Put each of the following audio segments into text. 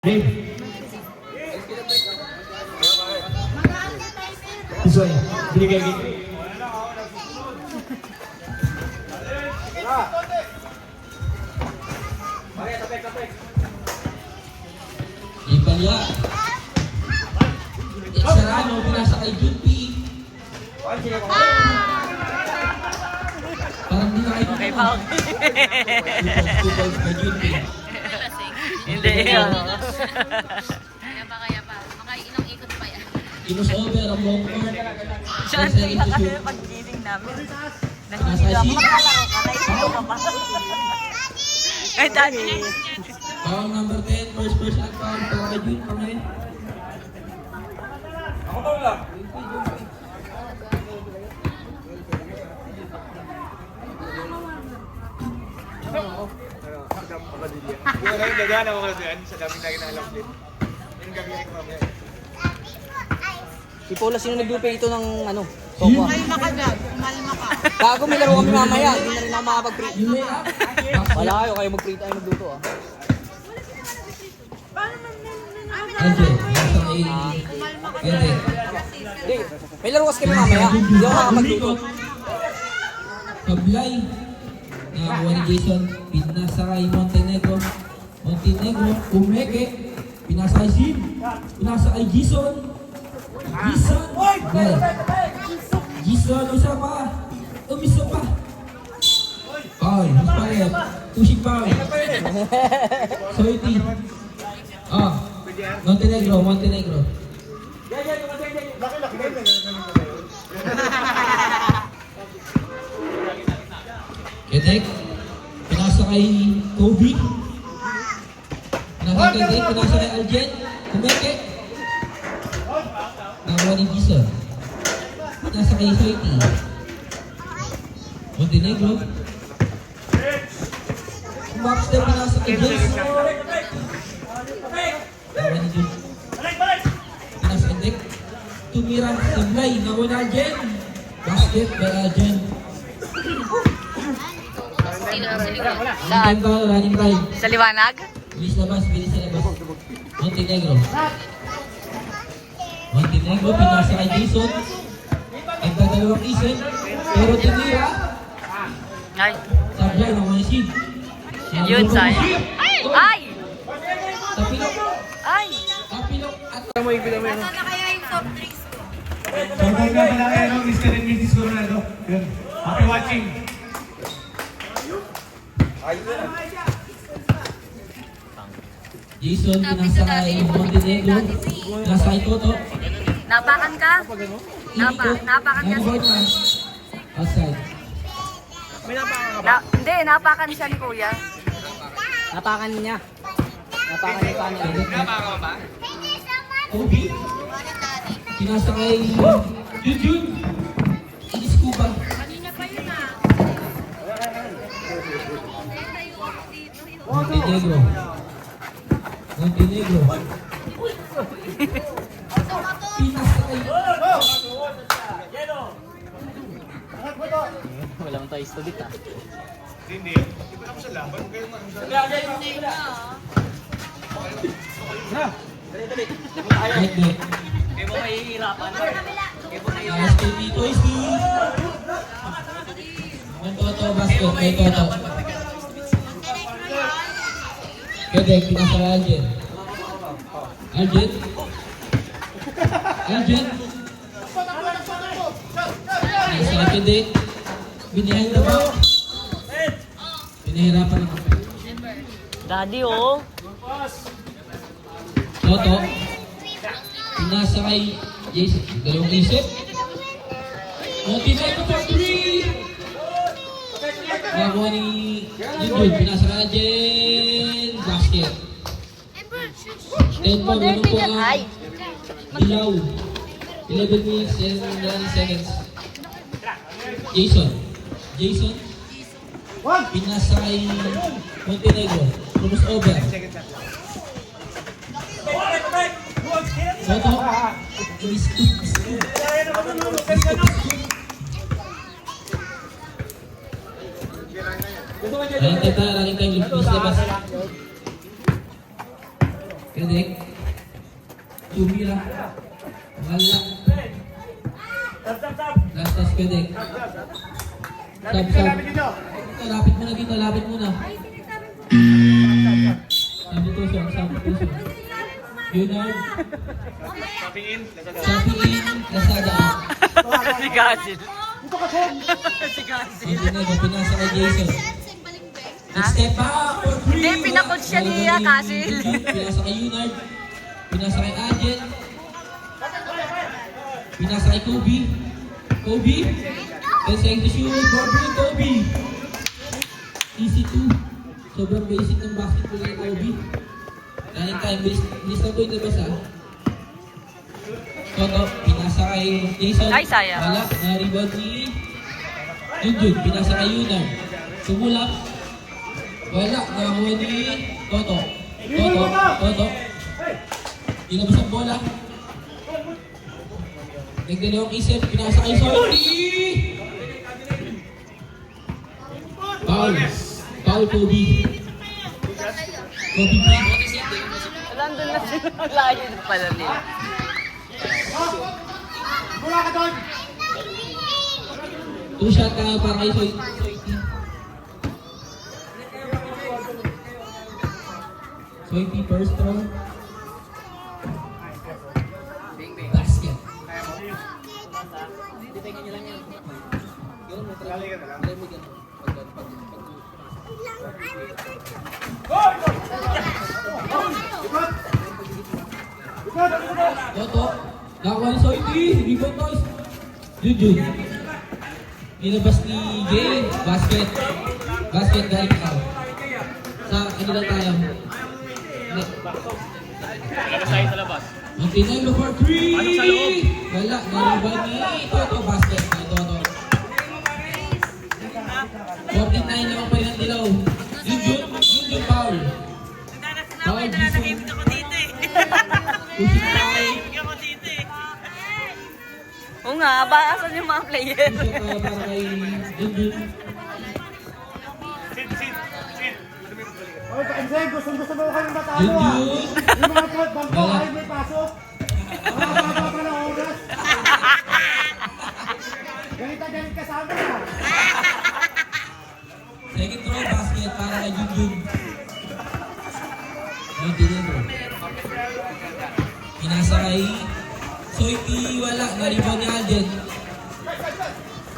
Dave. Isoy, binigay kita. Ipalya. Sarano, pinasa kay Junpi. Parang di na kayo. Okay, Pao. Kay Junpi. Hindi yun. Kaya pa. Makailang ikot pa yan. Inos over ang long court. Siya ang tiyak kasi pag-gising namin. Nahihila ako. Makalaro ka, nahihila ka pa. Ay, daddy. Foul number 10, first at foul para kay Junpi. Yung gagana ako kasi yan, sa daming lagi na alam din. Yung gagawin ko mamaya. Si Paula, sino naglupe ito ng ano? Tokwa? Malma ka dyan. Malma ka. Bago may laro kami mamaya, hindi na rin ako makapag-print. Yung layup. Wala kayo mag-print tayo magluto ah. Angel, nasa kay... Gende. Hindi, may laro kasi kami mamaya, hindi ako makapagluto. Pablay. Nakakuha ni Jason. Pinasa kay Montenegro. Umeke. Pinasa kay Sim. Pinasa kay Jason. Well, Jason, usa pa. Umisa pa. Foul. Paret. Pushing foul. Soiti. Montenegro. Laki-laki na yun. Kedek. Pinasa kay Kobe. Pinasa kay Kedek. Pinasa kay Aljen. Umeke. Nakakuha ni Jason. Pinasa kay Soiti. Montenegro. Backstep pinasa kay James. Nakakuha ni James. Pinasa kay Kedek. Tumira sa Blay. Nakakuha ni Aljen. Basket by Aljen. Saan? Running time. Sa liwanag? Bilis sa labas. Montenegro. Pinasa kay Jason. Nagdadalawang isip. Pero tinira. Ay, Sablay ng mga isip. yun sa'yo. Ay! Tapilok. Ay! Tapilok. At Nasaan na kaya yung soft drinks ko? So, kung ka pala kayo, Mr. and Mrs. Coronado. Yun. Happy watching. Jason, pinasa kay Montenegro. Pinasa kay Toto. Napakan ka? Napakan ka Nakaboard na. Outside. Hindi, napakan siya ni Kuya. Napakan niya. Napakan niya paano. Kobe. Pinasa kay Jun. Inis Cuba. Kanina pa yun ah. Montenegro. Pinasa kay... Walang tayo student ah. Hindi. Hindi pa ako sa laban. Huwag kayong Right back. Hindi mo mahihirapan. SKP Toysky. Ang Toto basket kay Toto. Kedek, pinasa kay Aljen. Pinasa kay Kedek. Binihan na ba? Pinahirapan ako. Daddy, oh. Toto. Pinasa kay Jason. Dalawang isip. Montenegro for 3. Nakakuha ni Jun. Pinasa kay Aljen. Basket. 10 po. Ganun po ang dilaw. 11 minutes and 9 seconds. Jason. Pinasa kay Montenegro. Almost over. Toto. Running time, please labas. Kedek. Tumira. Wala. Last toss Kedek. Sab, sab. Dito, lapit muna dito, lapit muna. Sabi to siya, sabi to siya. Junard. Sabi in, Lazada. Si Gasil. Si Gasil. Montenegro, pinasa kay Jason. Step back for three. Hindi, pinakot siya niya, Kasil. Pinasa kay Junard. Pinasa kay Angel. Pinasa kay Kobe. Kobe. Testing to shoot. Barbara Kobe. Easy 2. Sobrang basic ng basketball ni Kobe. Kanin tayo, bilis na po yung labas ha. Toto, pinasa kay Jason. Ay, sayang. Wala, na-rebound ni Junjun. Pinasa kay Yunan. Sumulap. Wala, nakakuha ni Toto. Toto. Ilabas ang bola. Nagdalawang isip, pinasa kay Sorry! Foul. Foul, Kobe. Kobe Bryant. Nandun na sila. Layo na pala nila. Two shot ka para kay Soy. Soy first throw. Basket. Toto. Nakakuha ni Soy. Rebound boys. Junjun. Nilabas ni Jay. Basket. Basket galing ka. Sa ano lang tayo. Labas tayo sa labas. Montenegro for 3! Anong sa loob? Wala. Nalabas ni Toto. Basket. Ay, Toto. 49 lang pa rin ang dilaw. Junjun foul. Foul, Jason. Pushing foul. Oo nga, baasan yung mga player. Pushing foul para kay Junjun. Oy, Pakinsay, gusto mo kayong matalo ah. Junjun. Yung mga trot, bangko, ay may pasok. Baba pa ng oras. Galit ka sa amin ah. Second throw basket para kay Junjun. Montenegro. Pinasa kay Soiti, wala. Na-rebound ni Alden.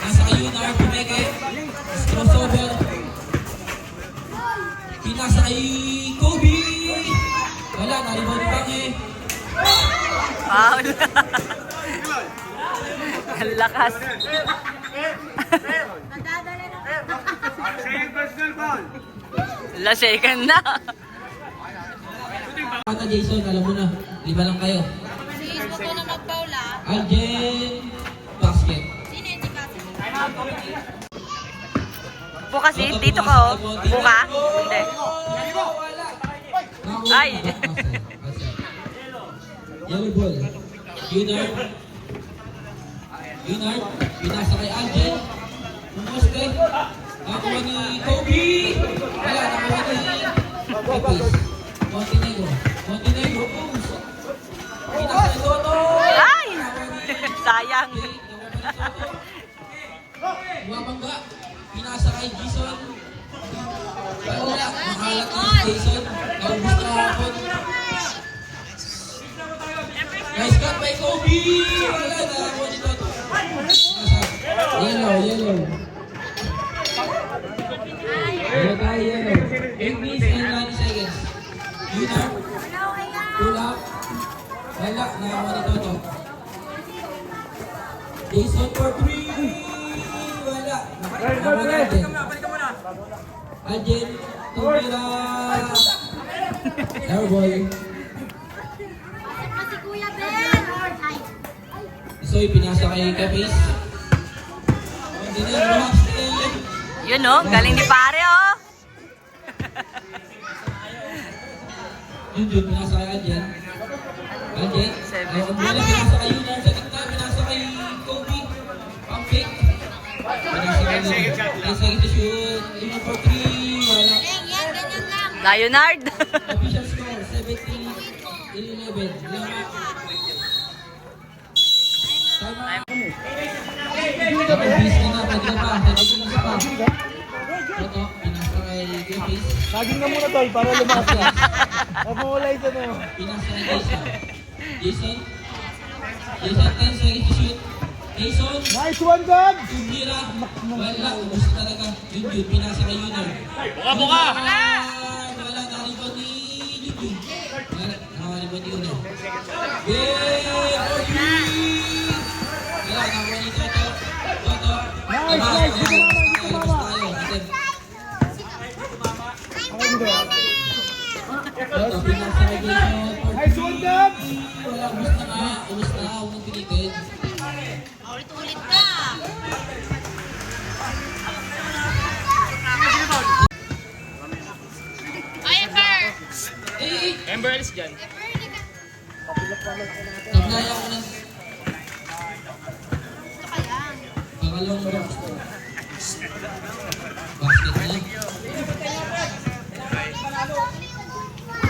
Nasa kay Yunar, Pumeke. Crossover. Pinasa kay Kobe. Wala, na-rebound ni Pange. Foul. Ang lakas. Lasyakan na. Kata Jason, alam mo na. 5 lang kayo. Si Ismo po na mag-paula. Alden, basket. Sino yung kasi? Bukas eh, dito ka oh. Buka? Hindi. Ay. Yellow ball. Junard. Pinasa kay Alden. Pumuste. Nakuha ni Kobe. Wala, nakuha ni Pepes. Montenegro. Push. Pinasa kay Toto. Ay! Sayang. Bumabangga. Pinasa kay Jason. Wala, makalat ni Jason. Naubos na ako. Nice cut by Kobe! Wala na ako ni Toto. Yellow. Yellow tayo, yellow. 8 minutes and 90 seconds. Yunar. Pull up. Wala, nakakuha ni Toto. Jason for 3! Wala. Nakakuha natin. Alden. Tumira. Airball. Si Kuya Ben! Ay! Soy, pinasa kay Capis. Montenegro, half-step. Yun oh, galing ni pare oh. Junjun, pinasa kay Alden. Alden. Ang bola, pinasa kay Yunar. Sa gitna, pinasa kay Kobe. Pump fake. Pinasa kay Yunar. 10 seconds to shoot. Yunar for 3. Wala. Yan, ganyan lang. Leonard. Official score, 17. 11. Lama. Time out. Double base ka na, pwede ka pa. Pwede ka na pa. Toto, pinasa kay Griffiths. Saging na muna tol, para lumakas na. Napumulay sa no. Pinasa kay Jason. Jason. Jason, 10 seconds to shoot. Jason. Nice one, God! Tumira. Wala, ubus talaga. Yun, pinasa kay Yunar. Buka! Wala, nakaribon ni Yun. Wala, nakaribon ni Yunar. Wala, nakakuha ni Toto. Toto. Nice, nice. Dito mama. Toto, pinasa kay Jason. Nice one, God! Wala, ubus na ka. Ubus na, huwag mong pilitin. Ulit-ulit ka. Ay, Ember! Ember, alis dyan. Naglaya ko ng Ito kaya. pangalawang box. Basket na.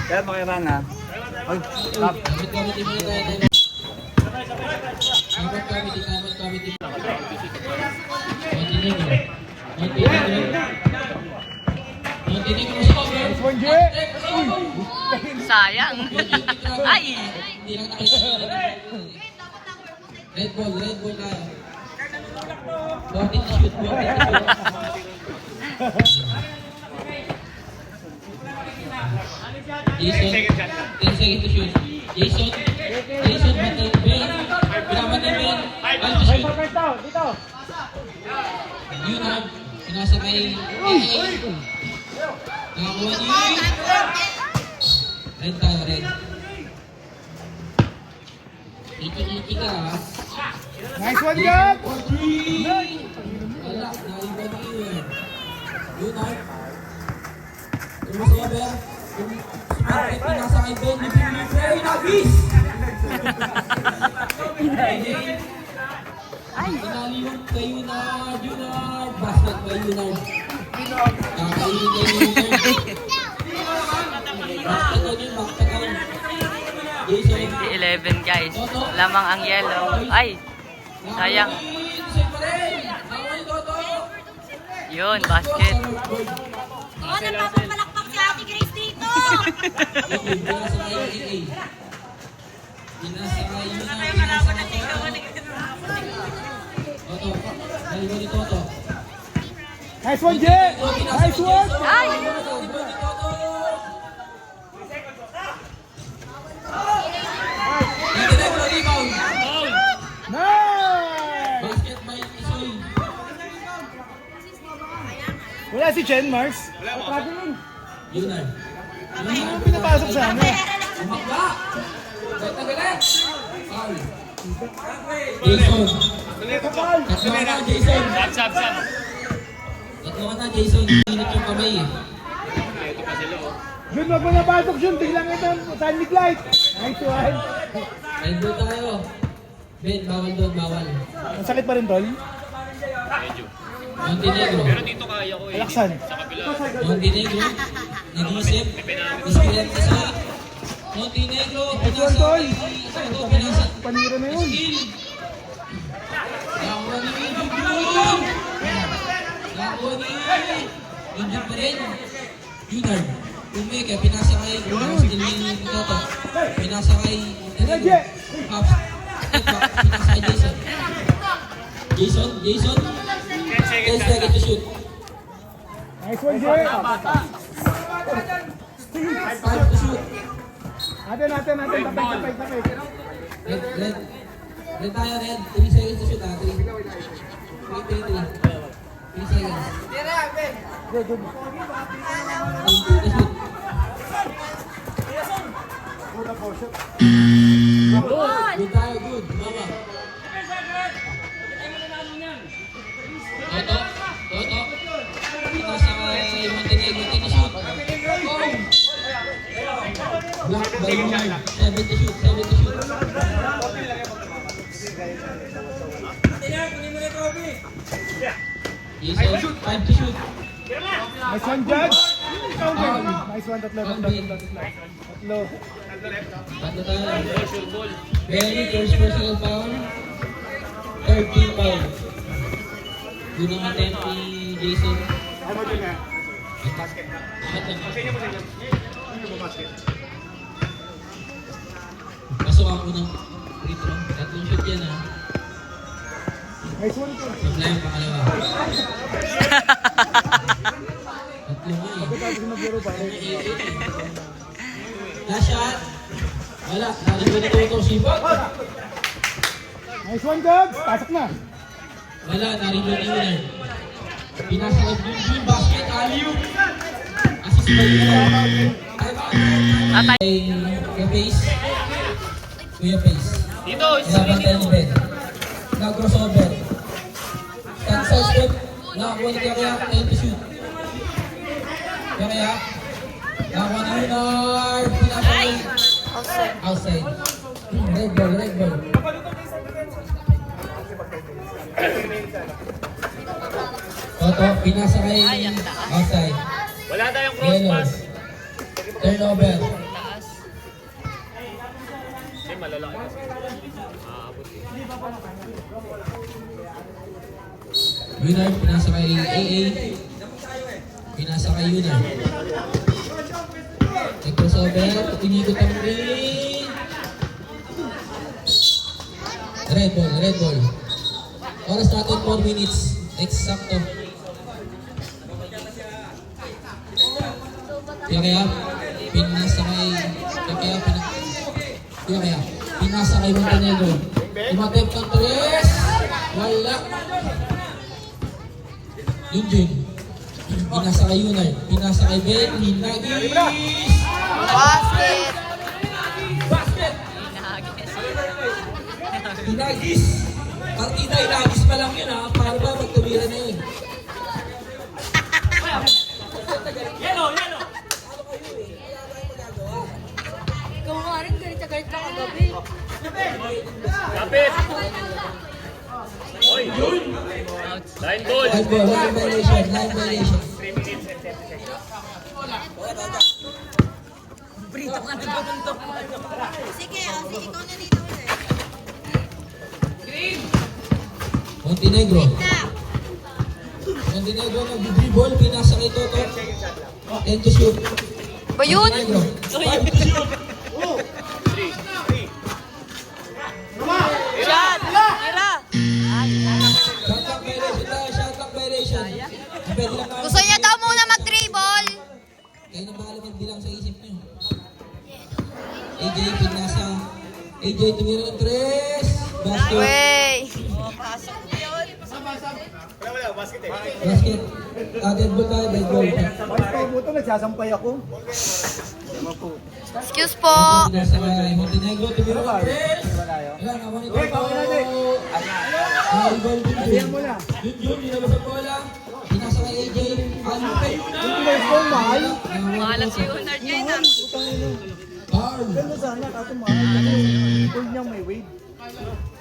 Kaya makirang ha. Dapat committee muna tayo. Dapat committee. Montenegro. Montenegro sa over. Nice one, J! Sayang. Ay! Hindi lang nakita. Red ball tayo. 14 to shoot. Jason, 10 seconds to shoot. Jason, batay Ben. Pinapatay Ben. 5 to shoot. Dito! Yunab, pinasa kay AA. Nakakuha ni Red tayo, Red. Iki ka ha. Nice one, God! For 3! Wala, naiba ni Yunab. Yunab. Crossover. Sumakit, pinasa kay Ben. Libre, nabis! Inaliwan kay Yunab. Basket by Yunab. Kakainin kay Yunab. Backtagon. Jason. 11 guys. Lamang ang yellow. Ay! Sayang. Yun, basket. Oh, nagpapalakpak si Ate Grace dito. Pinasa kay AA. Pinasa kay Yunab. Toto. Naliwan ni Toto. Nice one, J! Nice one! Ay! Montenegro rebound. Nice! Basket by Isoy. Wala si Chen, Mars. Yunab. Hindi mo pinapasok sa ano. Umakba. Tagalan. Foul. Jason. Tatlo ka na, Jason. Sab. Tatlo ka na, Jason. Init yung kamay eh. Ito pa sila, oh. Jun, wag mo napasok, Jun. Tignan ito. Sunlit light. Nice one. Red ball tayo. Ben, bawal doon, bawal. Ang sakit pa rin, Tol. Medyo. Montenegro. Pero dito kaya ko eh. Alaksan. Sa kabila. Montenegro. Nag-iisip. Ispirat ka sa Montenegro. Pinasa kay Soto. Pinasa. Panira na yun. Skill. Nakuha ni Junjun. Nakuha ni Junjun pa rin. Junard. Umega. Pinasa kay Skill ni Toto. Pinasa kay Montenegro. Pops. Pinasa kay Jason. Jason. 10 seconds to shoot. Nice one, J! 5 to shoot. Natin. Tapay. Red tayo, Red. 3 seconds to shoot, 3 seconds. Good. 3 to shoot. Good tayo, good. Mama. Toto. Pinasa kay Montenegro. 10 to shoot. Block by Yunard. 7 to shoot. Jason, 5 to shoot. Nice one, Judge! Nice one, tatlo. Tatlo tayo. Sure ball. Benny, first personal foul. 13 foul. Yun ang attempt ni Jason. Ano mo dyan nga? Basket. Pasok ako ng free throw. Tatlong shoot yan ha. Nice one ito. Apply yung pangalawa. Tatlo nga eh. Tapos maglaro pa. Last shot. Wala. Narinig ko ito si Bot. Nice one, Gabs. Pasok na. Wala. Narinig ko yun. Pinasakot yung basket. Alley-oop. Assist by yun. Atay. Kuya Pace. Kuya Pace. Dito, Ilaban tayo ni Ben. Nag-crossover. Cancel step. Nakakuha ni Kaya. Time to shoot. Kaya. Nakakuha ni Leonard. Pinasakay. Outside. Outside. Red ball, red ball. Toto, pinasa kay outside. wala tayong cross Yellow. pass. Turnover. Taas. Kasi malalaki kasi. Aabot eh. Winner, pinasa kay AA. Pinasa kay Yuna. Nag-crossover. Inikot ang ring. Red ball, red ball. Oras natin 4 minutes. Eksakto. Kaya pinasa kay pinasa kay Montenegro. Tumatep ng 3. Wala. Yun. Pinasa kay Yunar. Pinasa kay Ben. Hinagis. Basket. Basket. Hinagis. Partida, hinagis pa lang yun ha. Para ba magtumira na yun? Ikaw nga rin, galit na galit ka kagabi. Kapit! Oy! Line ball! Line ball, line violation, line violation. Brito ka na tutuntok mo. Sige, ikaw na dito ulit. Montenegro. Montenegro nag-dribble, pinasa kay Toto. 10 to shoot. Ba yun? Montenegro. 5 to shoot. Shot! Tira! Shot clock violation tayo, shot clock violation. Pwede lang namin. Gusto niya daw muna mag-dribble. Kayo na bahala magbilang sa isip niyo. AJ, pinasa. AJ, tumira ng 3. Basket. Wey! Basket. Dead ball tayo, dead ball. Bakit pa buto? Nagsasampay ako. Excuse po. Pinasa kay Montenegro, tumira ng 3. Wala, naman ito. Ball din mo na. Yun, nilabas ang bola. Pinasa kay AJ. Ano kayo na? Nice one, mahal. Mahalat si Unard ngayon ah. Foul. Ganda sana, kaso mahal. Gold niya may weight.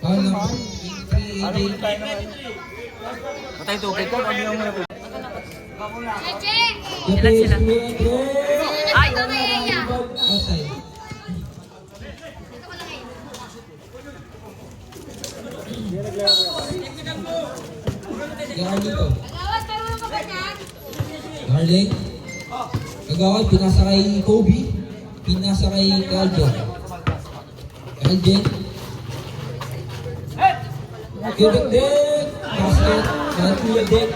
Foul number 23, AJ. Patay tubig ko, kami lang muna. Cheche! Ilan sila? Ay! Ito na iya. Outside. Kaya dito. Agawas, meron ka ba dyan? Darling. Kagawad, pinasa kay Kobe. Pinasa kay Calden. Calden. Give it din. Basket. Kahit kuya din.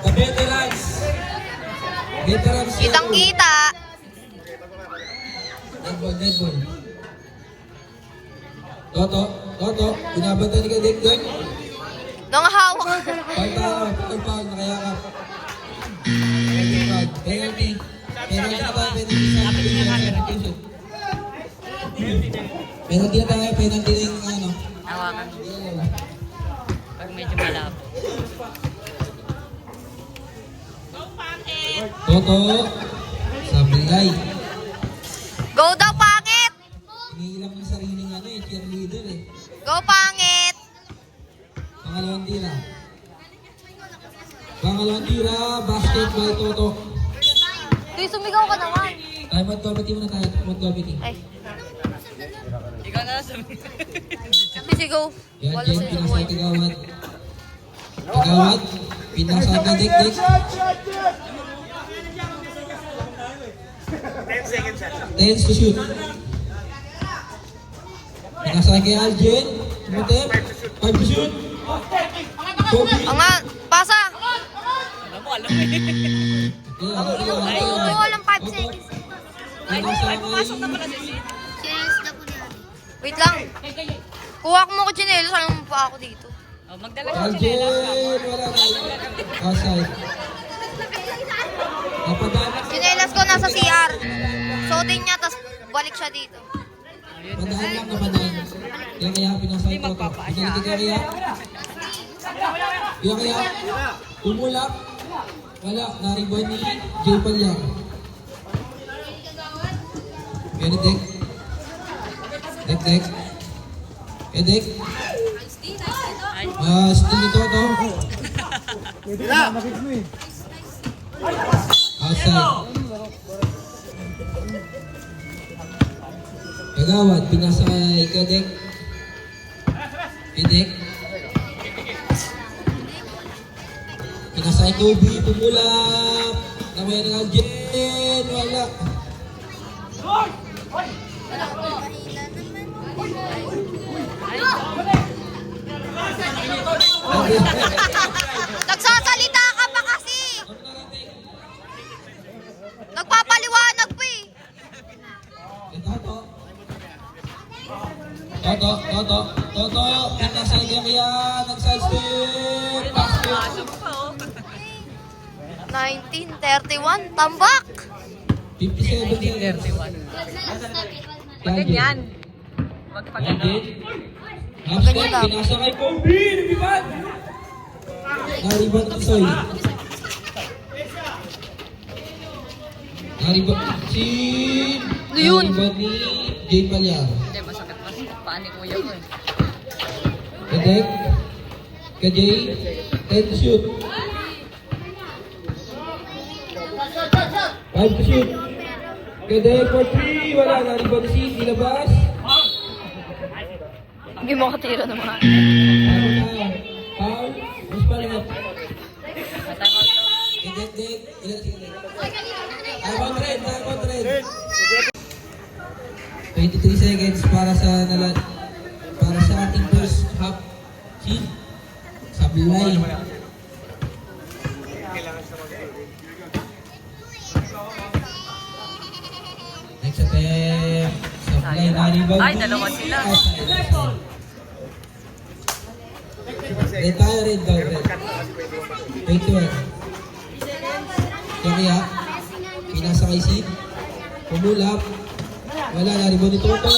The veterans. Veterans. Kitang-kita. Dead ball, dead ball. Toto. Binabanta ni Kadek din. Nung hawak. Pag nakayakap. Penalty. Penalty na tayo, penalty na tayo, penalty na yung ano. Hawakan. Pag medyo malabo. Toto. Sablay. Go daw, pangit! Iniilang ng sariling ano eh, cheerleader eh. Go, pangit! Pangalawang tira. Pangalawang tira, basket by Toto. Tuy, sumigaw ka naman. Time Command committee muna tayo. Command committee. Ay. Ikaw na sabi. Sige, go. Yan, Wala Jen, sa'yo. pinasa kay Kagawad. Kagawad, pinasa kay Dik-Dik. 10 to shoot. Pinasa kay Aljen. Tumutip. 5 to shoot. Kobe. Pasa! Alam mo eh. Oo, walang 5 seconds. Pinasa Ay, kay... pumasok na pala si Sid. Cheers na po niya. Wait lang. Kuha ko mo ko chinelo. Saan mo pa ako dito? Oh, magdala siya chinelas. Aljen, wala na. Outside. Napadaan. Chinelas ko nasa CR. Suotin niya, tapos balik siya dito. Padaan lang, napadaan. Kaya pinasa Hindi ito. magpapasya. Kaya. Umulak. Wala, naribuan ni Jay Palyang. Benedict. Dek. Edek. Still ito, to. Outside. Kagawad, pinasa kay Edek. Edek. Pinasa kay Kobe, pumulap. Namaya ng Aljen, wala. Nagsasalita ka pa kasi! Nagpapaliwanag pa eh! Toto, pinasa kay Kaya, nag-sidestep, basket. Pasok pa oh. 1931, tambak! 57 seconds. 31. Ganyan. Wag pa gano'n. Half step, pinasa kay Kobe, lumipad. Nariban ni Soy. Nariban si... Ano yun? Nariban ni Jay Palyang. Hindi, masakit paan ni kuya ko eh. Edek. Kay Jay. 10 to shoot. 5 to shoot. Kay Dek for 3. Wala, nariban ni Sid. Dilabas. Hindi mo katira ng mga... Ano na? Foul. Mas palingat. Matangol to. Dek. Ilan sila? Time out red. 23 seconds para sa ating first half. Sid. Sablay. Next attempt. Sablay na rebound. Ay, dalawa sila. Red tayo, red daw. 21. Kaya, pinasa kay Sid. Pumulap. Wala na rebound ni Toto.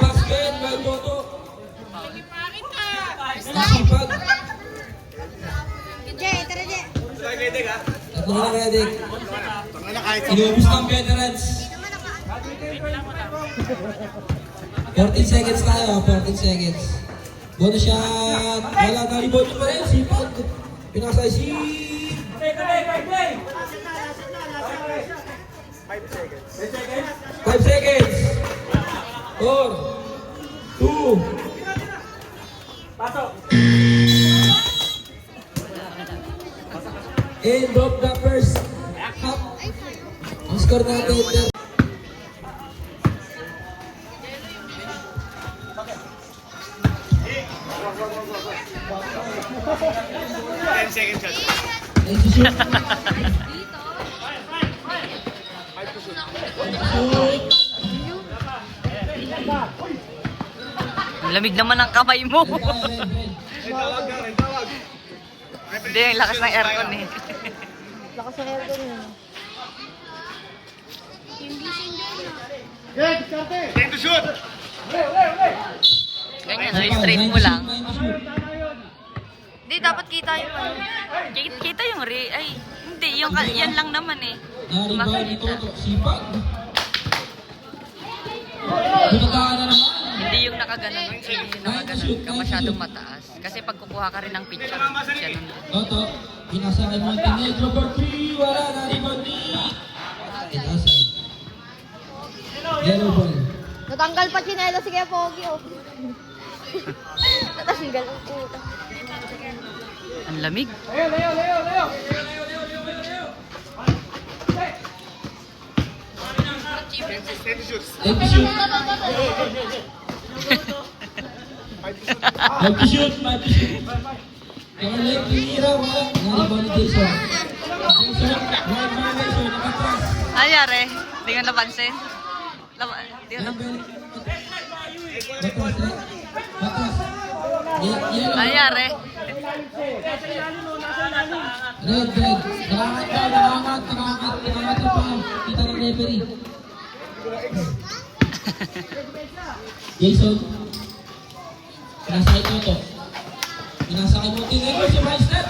Basket. Well, Toto. Nasipag. Jay, tara Jay. Tatlo na kaya, Dek. Inubos ng veterans. 14 seconds tayo, 14 seconds. Bonus shot. Wala na rebound pa rin. Sipag. Pinasa kay Sid. 5 seconds. 4, 2. End of the first half. Ang score natin. Nice to shoot. Ang lamig naman ng kamay mo. Hindi, ang lakas ng aircon eh. Lakas ng aircon yun. Ganyan, straight mo lang. Hindi, dapat kita yung ano. Kita yung ay, hindi, yung yan lang naman eh. Naribaw ni Toto. Sipag. Butataan na naman. Hindi yung nakaganon, hindi yung nakaganon ka masyadong mataas. Kasi pag kukuha ka rin ng picture, siya nun. Toto. Pinasa kay Montenegro for 3. Wala. Naribaw ni... It outside. Yellow ball. Natanggal pa chinelo si Kuya Pogi, oh. Natanggal ang puta. Ang lamig. Empty shoot. Empty shoot, 5 to shoot. Nakalit, tinira, wala. Nalibang ni Jason. Jason, right violation, nakatras. Anyari? Hindi ka napansin? Di ko na... Batas, right? Batas. Yellow. Anyari? Red. Nakakat na pa. Kita ng referee. Jason. Pinasakit mo ito. Pinasakit mo. Tingnan mo si Vice Net.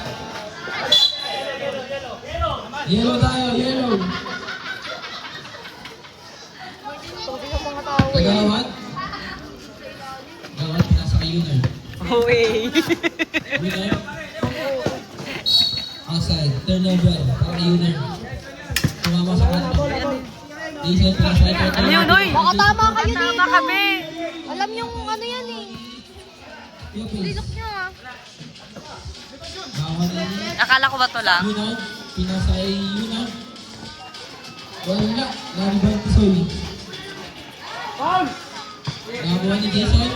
Yellow tayo, yellow. Pogi ng mga tao, eh. Tagawad. Tagawad, pinasakit yun eh. Uy. Winner. Outside. Turnover. Para yun eh. Tumama sa kanto. Jason, pinasakit mo. Ano yun, uy? Baka tama kayo din. Tama kami. Alam yung ano yan, eh. Lilok niya, ah. Bawal na yun. Akala ko ba to lang? Yun pinasay yun wala, nalibang si Soy. Nakabuha ni Jason.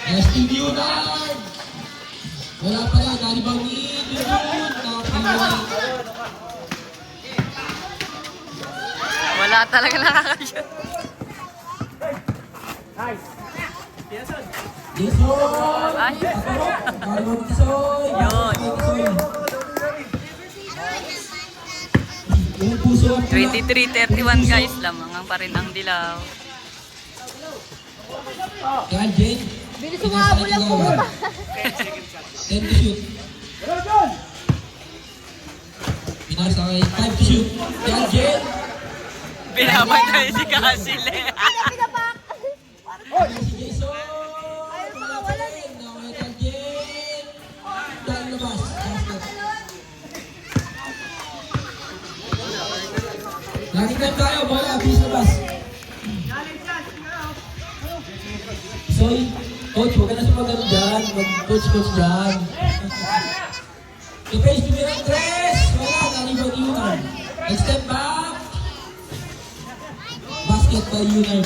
Nesting yun wala pala, nalibang ni Jun. Wala talaga nakakashoot. Jason! Ay. Nalibang si Soy. Yun. Yung puso ang 23-31 guys, lamangan pa rin ang dilaw. Yan, Jen. Bilis umabol ang puta. 10 to shoot. Pinasakay, 5 to shoot. Yan, Jen. Binabatay si Casile. Pinapak. Si Jason. Ayaw makawalan, eh. Nakaway ka, Jen. Dahil labas. Basket. Lagi time tayo, bola. Bilis labas. Soy, coach, huwag ka na sumagano dyan. Mag-coach dyan. I-face to mirror dress. Wala, nalibang Yunar. Next step back. Basket by Yunar.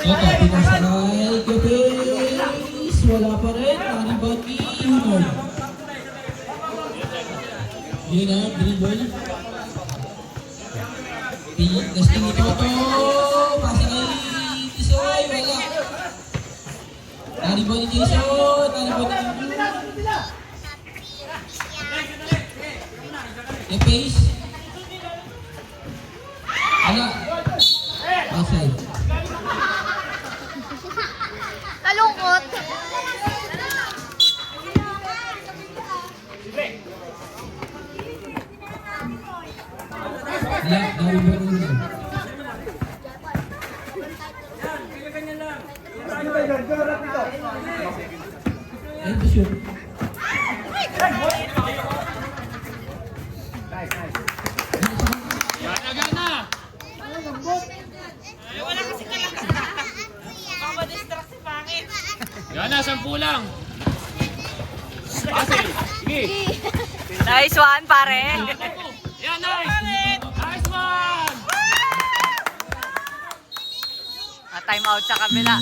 Oto, pinasakay. I-face. Wala pa rin. Nalibang ni Yunar. Yunar, dribble. Nesting ni Toto. Pasa kay Tisoy. Wala. Nalibang ni Jason. Nalibang ni Jun. E-face. Wala. Outside. Kalungkot. Wala. Nalibang ni Jun. End to shoot. Gana! Gana, 10 lang. Basil, sige. Nice one, pare. Yan, nice! Nice one! Time out sa kabila.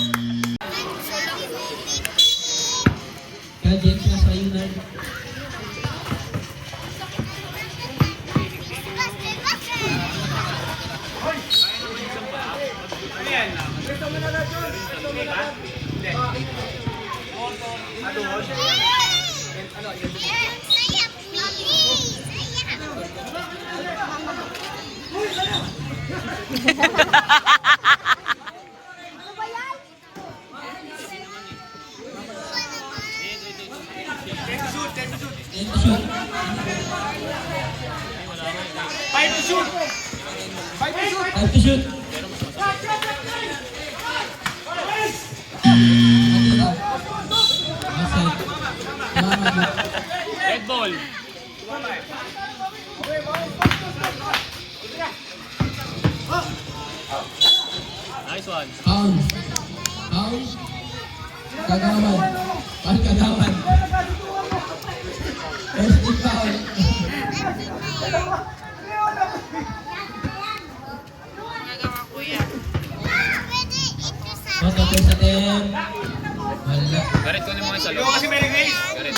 Kaya Jen, pinasa Yunar. End to shoot. 5 to shoot! 5 to shoot. Outside. Red ball. one. Foul. Foul. Kagawan. Foul kagawan. First team foul. Oto first attempt. Wala. Garit ko na mga sa Ikaw kasi may race. Garit.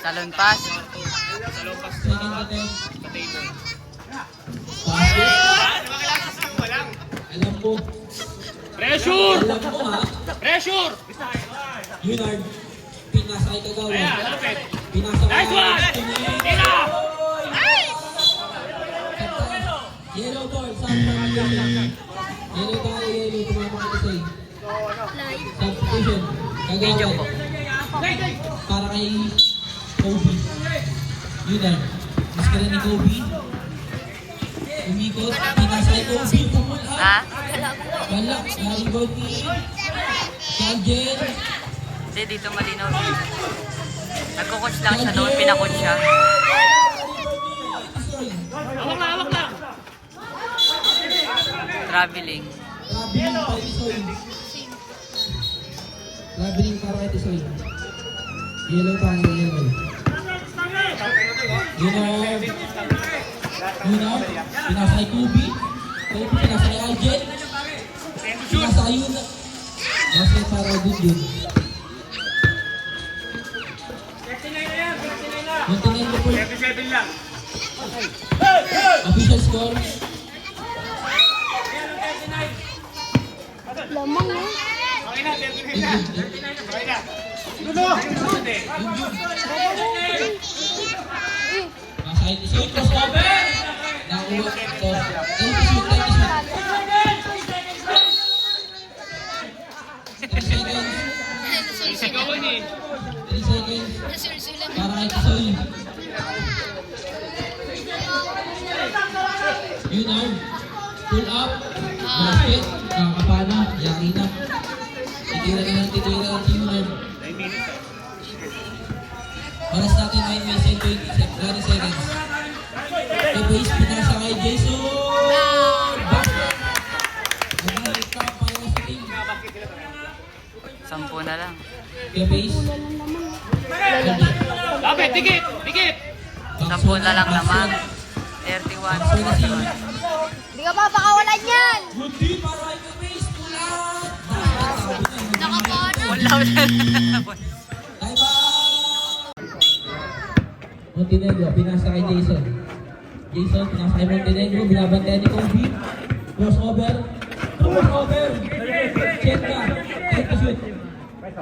Salon pass. Second attempt. Sa table. Basket. Alam ko. Pressure! Alam ko ha. Pressure! Yunard. Pinasay kagawan. Ayan, lapit. Pinasay. Nice one! Tira! Yellow ball. Substitution. Yellow tayo, yellow. Tumama ka sa'yo. Substitution. Video po. Kagawan. Para kay Kobe. Yunard. Mas ka rin ni Kobe. Umikot. Pinasay Kobe. Pumula. Ha? Wala. Naribot ni Sergeant. Hindi, dito malinaw. Nagko-coach lang siya doon, pinakoach siya. Hawak lang! Traveling. Traveling para Tisoy. Traveling para kay Tisoy. Yellow tayo, yellow. Yunard. Pinasay Kubi. Kubi pinasay Aljen. Pinasay Yunard. Basket para Dudun. Montenegro po. 7 lang. Official score. Lamang yun. Okay na, 39 na. 39 na. Lulo! Masay Tisoy. Crossover. Nakuha. So, 10 shoot. 10 seconds. Sigawan eh. 3 seconds. Para kay Tisoy. Yunard. Pull up. Basket. Kakapana. Yaki na. Titira na ng Yunard. 9 minutes. Oras natin 9 minutes and 20 seconds. The base pinasa kay Jason. Basket. Nagalik ka para sa team. 10 na lang. The base. Lapit, dikit! Dikit! 10 na lang naman. 31. Hindi ka papakawalan yan. Hindi para kay The base. Tulat. Nakapana. Wala na. Time out! Montenegro, pinasa kay Jason. Jason, pinasa kay Montenegro, binabantayan ni Kobe. Crossover. Crossover. Check ka. Time to shoot. Time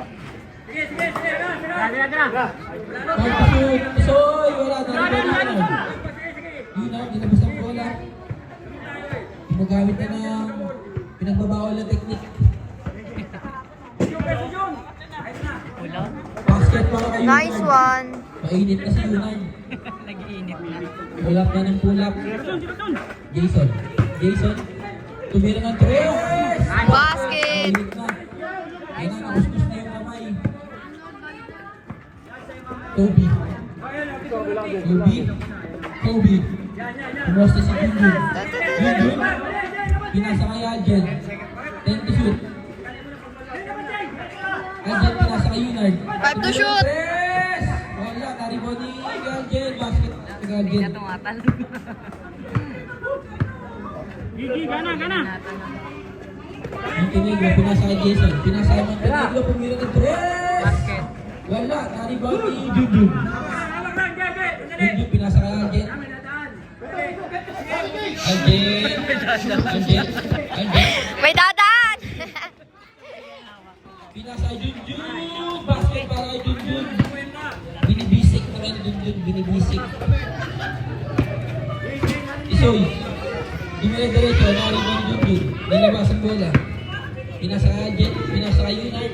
to shoot. Soy, wala na rin ba Yunard? Yunard, dinabas ang bola. Gumagamit na ng pinagbabawal na technique. Basket para kay Yunard. Nice one. Mainit na si Yunard. Nag-iinit na. Pulap na ng pulap. Jason. Jason. Tumira ng 3. Basket. Mainit na. Ayun na, nakuskus na yung kamay. Kobe. Kobe. Pumas na si Junjun. Junjun. Pinasa kay Aljen. 10 to shoot. Aljen pinasa kay Yunard. 5 to shoot. Wala, naribon ni Aljen. Basket kay Aljen. Tungatan. Montenegro, pinasa kay Jason. Pinasa kay Montenegro, pumira ng 3. Basket. Wala, naribon ni Junjun. Junjun, pinasa kay Aljen. Aljen. May dadaan. Pinasa kay Junjun. Basket para kay Junjun. Binibisik na rin Junjun. Binibisik. Isoy. Dumire-diretso. Naribon ni Junjun. Nilabas ang bola. Pinasa kay Aljen. Pinasa kay Yunard.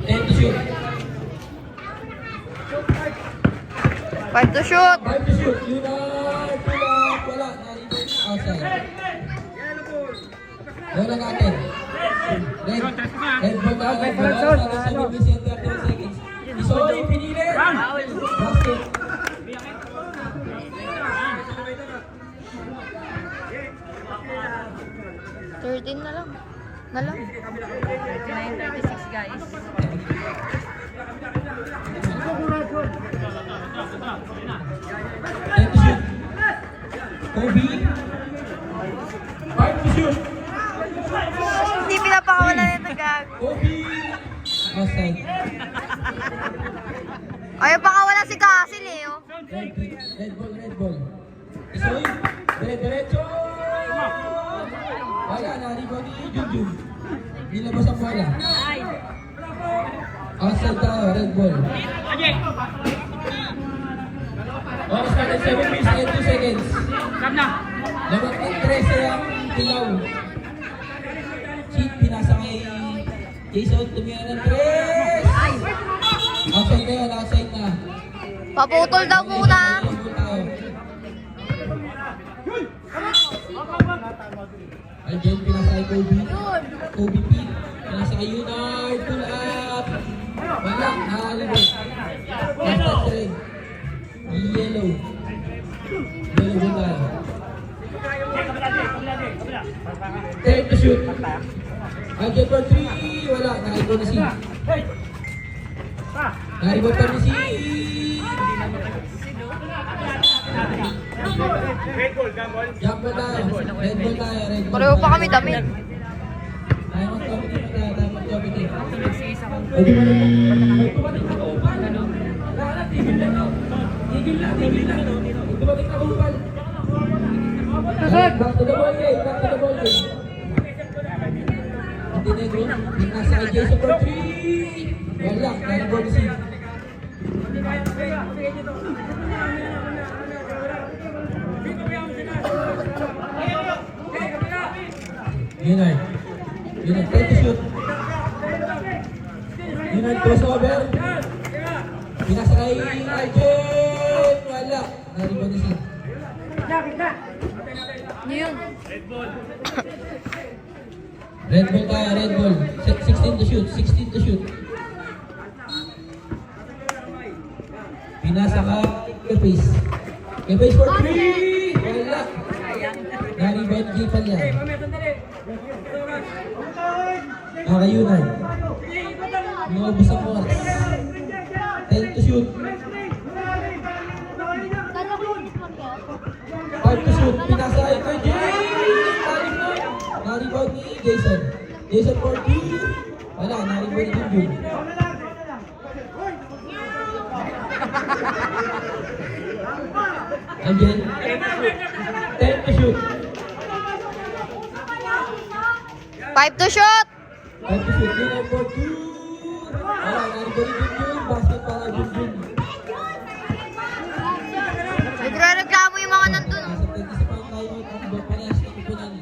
10 to shoot. 5 to shoot. 5 to shoot. Yunard. Pulak. Wala. Naribon. Outside. Bola natin. Red ball na. Red ball na. Sa Bibis Center. 10 seconds. Isoy. Pinili. Basket. 13 na lang. Na lang. 39-36 guys. Ten to shoot. Kobe. 5 to shoot. Hindi pinapakawalan nito gag. Kobe. Outside. Ayaw pakawalan si Castle eh. Oh. Red ball, red ball. Isoy. Diretso. Wala, na-rebound ni Junjun. Nilabas ang bola. Outside tayo, red ball. Oras natin 7 minutes and 2 seconds. Kam na. Labat ng 13 ang Pilaw. Cheat, pinasa kay Jason. Tumira ng 3. Outside na yun, outside na. Paputol daw muna. Putol tayo. Aljen, pinasa kay Kobe. Kobe P. Pinasa kay Yunard. Pull up. Wala, nakalibot. Last touch red. Yellow. Yellow din tayo. Time to shoot. Aljen for 3. Wala, nakalibot na si. Nakalibot pa ni si. Jump ball tayo. Red ball tayo. Red ball. Pareho pa kami damit. Tayo mag-compete pa tayo. Tayo mag-compete. Back to the ball game. Back to the ball game. Montenegro. Nasa kay Jason for 3. Wala. Nakalibot si. Yunard. Yunard, try to shoot. Yunard, crossover. Pinasa kay Arjen. Wala. Nariban na siya. Ano yun? Red ball tayo, red ball. 16 to shoot, 16 to shoot. Pinasa ka kay Pace. Kay Pace for 3. Wala. Nariban kay Palya. Nakayunan. Naubos ang oras. 10 to shoot. 5 to shoot. Pinasa kay Jay. Naribawd ni Jason. Jason for 2. Wala, naribawd ni Junjun. Again. 10 to shoot. 5 to shoot. 5 to shoot. Yun for 2. Wala, naribawd ni Junjun. Basket para Junjun. Nagre-reklamo yung mga nandun. Nasa 25 tayo ng parehas na kupunan.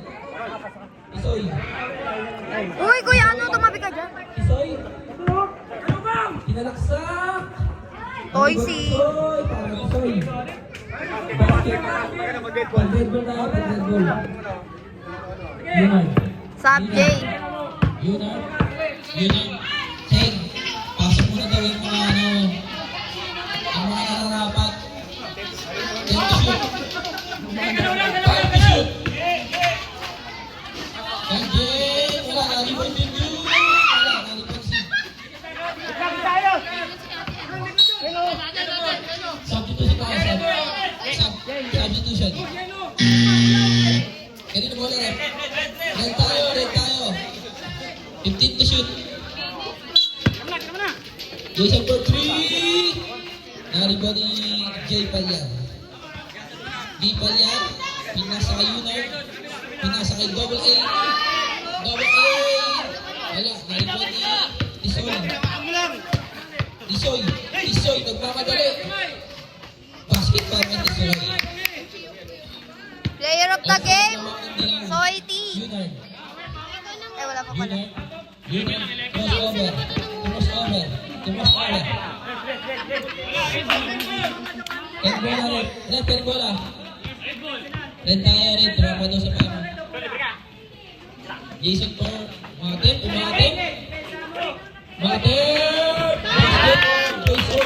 Isoy. Uy, kuya, ano? Tumabi ka dyan. Isoy. Kinalaksak. Toy si. Isoy. Para Isoy. Basket. Red ball tayo. Red ball. Yunard. Sab Jay. Yunard. Yunard. Hey, pasok mo na daw yung mga ang mga nararapat. 10 to shoot. 5 to shoot. Aljen, wala, nalibot din yun. Wala, nalibot si. Substitution tayo, substitution. Kanina bola, rep. Red tayo, red tayo. 15 to shoot. Jason for 3. Nalibot ni Jay Palyan. Di Palyan, pinasa kay Yunard. Pinasa kay Double A. Double A. Wala, nalibot ni Isoy. Isoy. Isoy, nagmamadali. Basket pa rin Isoy. Player of the game. Soy T. Yunard. Eh, wala pa pala. Yunard. Crossover. Crossover. Crossover. Red bola, red. Red bola. Red tayo, red. Drama daw sa pama. Jason for Matip. Umatip. Matip. Basket. Jason.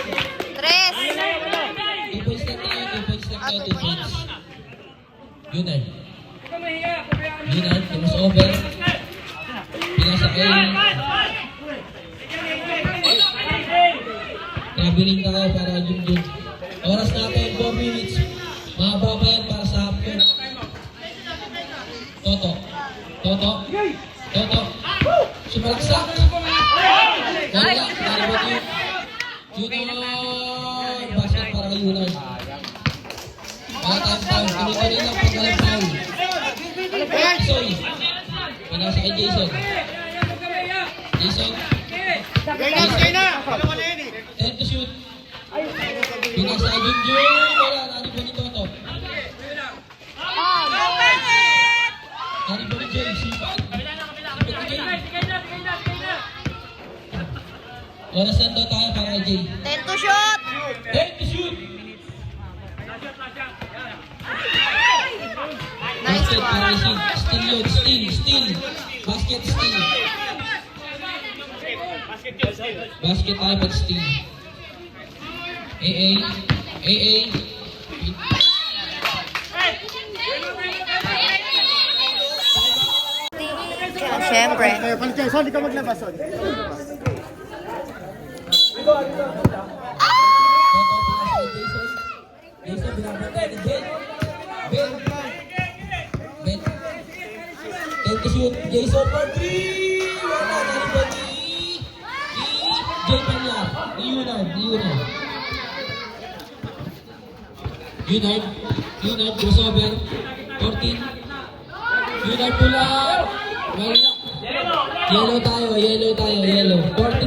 3. 2 points lang tayo. 2 points lang tayo. 2 points. Yunard. Yunard. Crossover. Traveling tayo para Junjun. Oras natin, 4 minutes. Mahaba pa yan para sa half court. Toto. Toto. Toto. Sumalaksak. Wala. Naribot yun. Junior. Basket para kay Yunard. Wala tayong foul. Tuloy-tuloy lang pag walang foul. Soy. Pinasa kay Jason. Jason. Time to shoot. Pinasa kay Junjun. Wala. Naribot ni Toto. Naribot ni Jay. Sipag. Oras na daw tayo para kay Jay. 10 to shoot! Time to shoot. Basket para kay Sid. Steal yun. Steal. Basket steal. Basket tayo pag steal. AA. Siyempre. Palit kayo, Son, ikaw maglabas, Son. Jason, binabantay ni Ben. Ben. Time to shoot. Jason for 3. Wala na rin ba ni Jay Panyar. Ni Yunard. Yunard, crossover. 14. Yunard pula. Wala. Yellow tayo. 14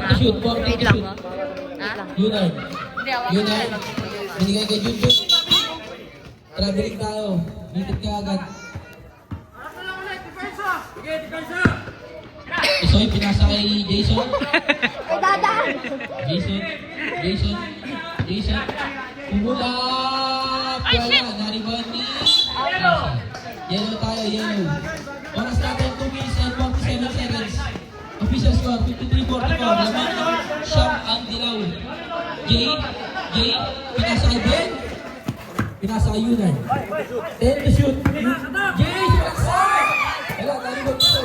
to shoot. Wait lang, ha? Ha? Yunard. Hindi, ako Yunard. Binigay kay Junjun. Traveling tayo. Bitit ka agad. Isoy, pinasa kay Jason. Ay, dadaan! Jason. Pumulap. Wala. Nariband ni. Yellow tayo. Oras natin 2 minutes and 47 seconds. Official score 53-44. Laman ng Siyam ang dilaw. Jay, pinasa kay Ben. Pinasa kay Yunard. 10 to shoot. Jay, pinasa! Wala, nariband ito.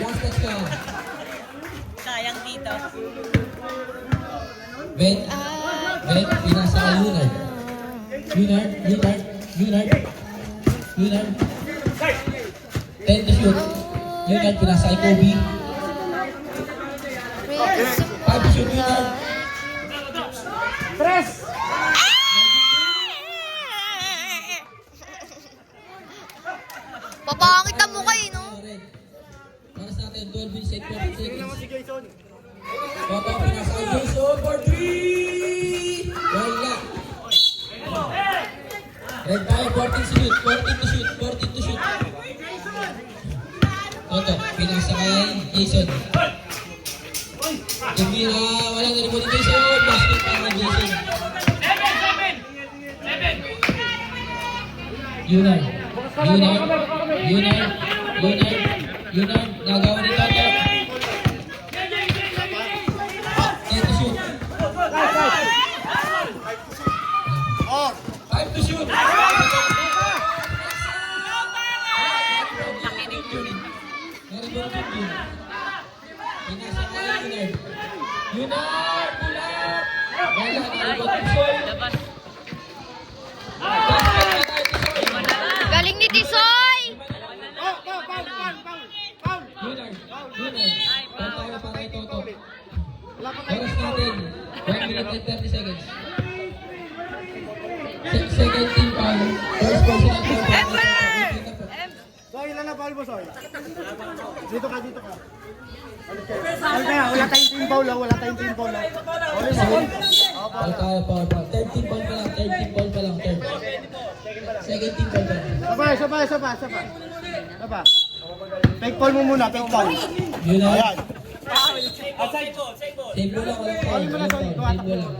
Last touch ka. Sayang dito. Ben, pinasa kay Yunard. Yunard. 10 to shoot. Yunard, pinasa kay Kobe. 5 to shoot, Yunard. Papangit ang mukha eh, no? Para sa atin, 12 minutes and 40 seconds. Papa, pinasa kay Jason for 3. Wala. Red tayo, 14 to shoot. Toto, pinasa kay Jason. Tumira, wala na rin mo ni Jason. Basket para kay Jason. 7. Yunard, nagawa ni Toto. 10 to shoot. 5 to shoot. Pinasa kay Yunard, pula. Wala na rin mo ni Soy. Labas. Galing ni Tisoy! Yunard. Tayo para kay Toto. Oras natin, 1 minute and 30 seconds. Second team foul. First person at Soy, ilan na foul mo, Soy? Dito ka. Wala tayong team foul, Ulit mo. Foul tayo, foul. Third team foul pa lang. Second team foul pa lang. Saba. Take foul mo muna, take foul. Yunard. Ayan. Save mo lang, walang foul. Save mo lang.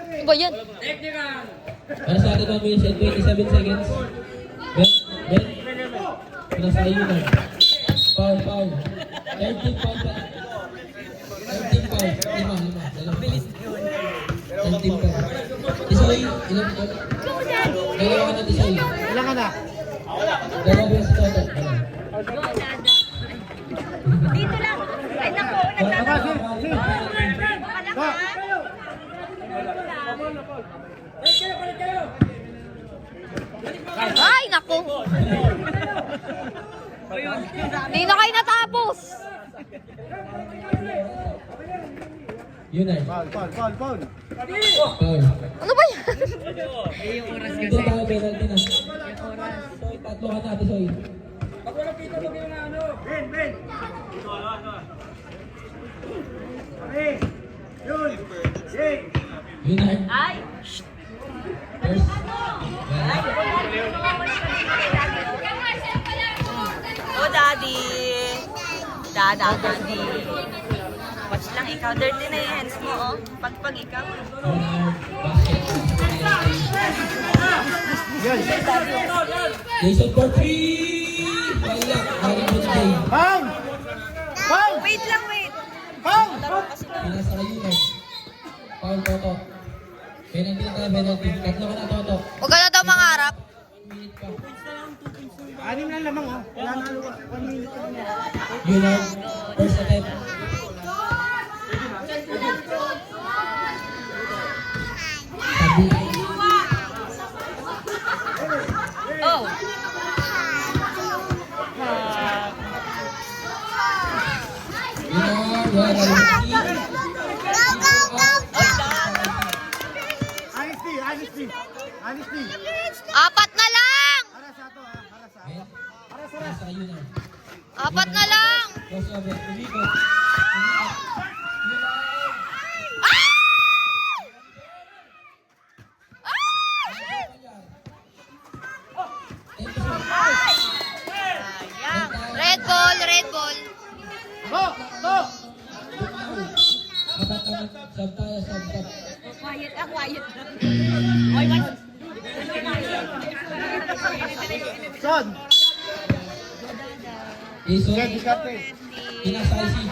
Ano ba yan? Para sa atin 1 minute and 27 seconds. Ben. Pinasa kay Yunard. Foul. Third team foul pa lang. Lima. Third team foul. Tisoy, ilang foul? Dalawa ka na, Tisoy. Ilan ka na? Dalawa ba si Toto? Dito lang. Ay, naku. Saba, Hindi na kayo natapos. Yun ay. Foul. Foul. Ano ba yan? Ito tayo, penalty na. Soy, tatlo ka natin, Soy. Yun ay. Ay! First. Oh, daddy! Daddy! Watch lang ikaw. Dirty na yung hands mo, oh. Pag ikaw. Jason for 3! Wala. Kari mo na Jay. Foul! Foul! Wait lang, wait. Foul! Laro kasi na. Pinasa kayo yun ay. Foul, Toto. Penalty na tayo, penalty. Tatlo ka na, Toto. Huwag ka na daw mangarap. 1 minute pa. Anim lang lamang, ha? Wala na, 1 minute pa lang. Yun ay. First attempt. Sabi. Oh! Yun ay. Wala. Honesty. Apat na lang! Aras ato, ha? Aras ato. Pinasa kayo na. Apat na lang! Crossover. Umikot. Ah! Red ball, red ball. Go! Go! Dapat naman sub tayo, sub. Quiet, quiet. Son! Jason. Get captain. Pinasa si.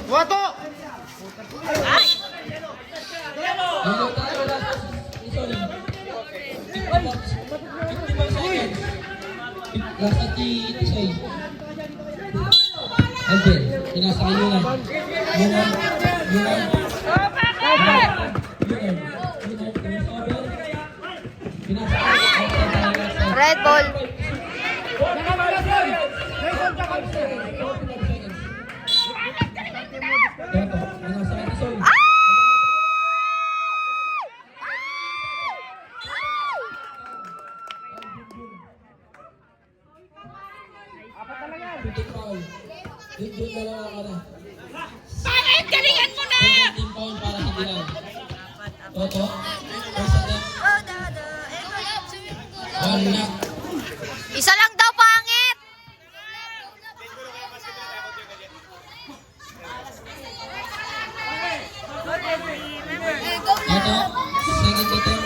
Wato! Ay! Yellow tayo last. Sorry. 51 seconds. Last at Tisoy. Alvin, pinasa kayo na. Yun. Pinasa kayo. Red ball. Toto, pinasa kayo Tisoy. Pitik foul. Yun dalawa ka na. Bakit? Galingan mo na! 17 foul para sa Bilal. Toto, first attempt. Oh, dada. Wala. Isa lang daw pangit! Toto, second attempt.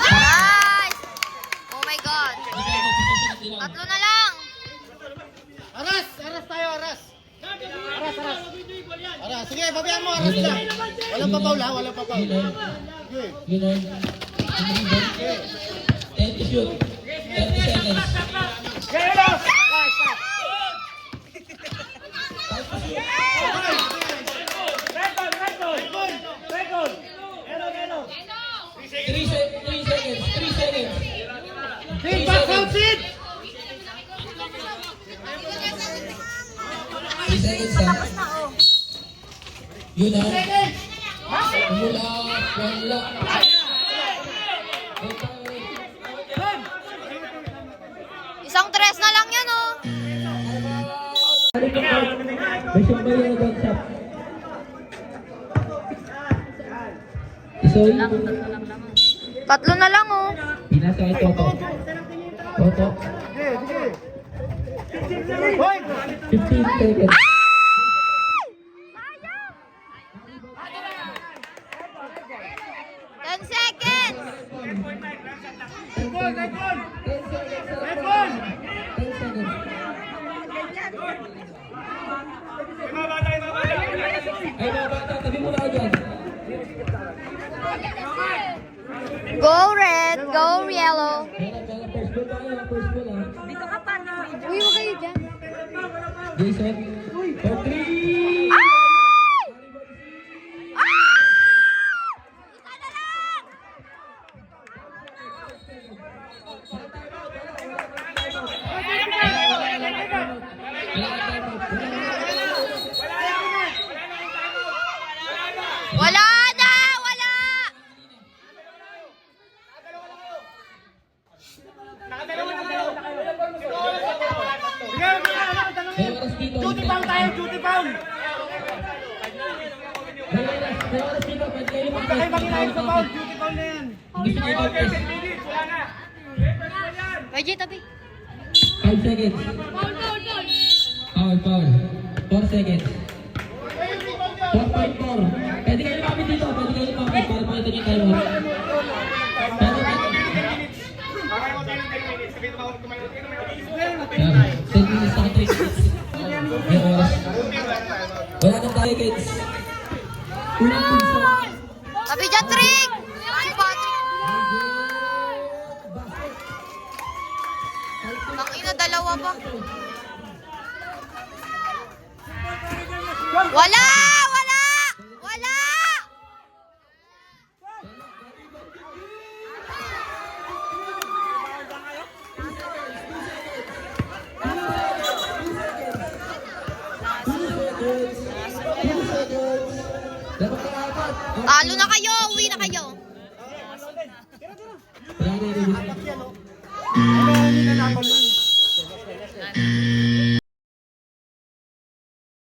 Nice! Oh my God. Tatlo na lang. Aras! Aras tayo, aras! Aras, sige, babayan mo, aras lang. Walang papaw lang, walang papaw. Sige. Yun. 10 to shoot. 30 seconds. Three seconds. 3 seconds. Sid, back out, Sid! 3 seconds ha. Yun ha. Wala. Isang tres na lang yan, oh. May siyang bayo na bag shop. Isoy. Tatlo na lang, oh. Pinasa kay Toto. Toto. Hoy! 15 seconds. 10 seconds. Red ball! 10 Red ball! seconds. Ay, mga bata, tabi mo na ako dyan. Go red, go yellow. First ball tayo, first ball ha. Dito ka pa, no? Uy, huwag kayo dyan. Jason. For 3. Ay! Ay! Isa na foul, duty foul. May oras dito, pwede kayo Huwag na kayo manginahin sa foul, duty foul na yan. Gusto niyo i-contest? YJ, tabi. 5 seconds. Foul. 4 seconds. 4.4. Pwede kayo lumapit dito. Pwede kayo lumapit para pakita niyo tayo. Pero yan. 10 minutes na 3 minutes. May oras. Wala nang tayo, kids. Unang punso. Tabi dyan, Trick! Si Patrick. Tangina, dalawa pa. Wala! Wala! Wala! Talo na kayo! Uwi na kayo! Wala na yung Ano, hindi na napalo.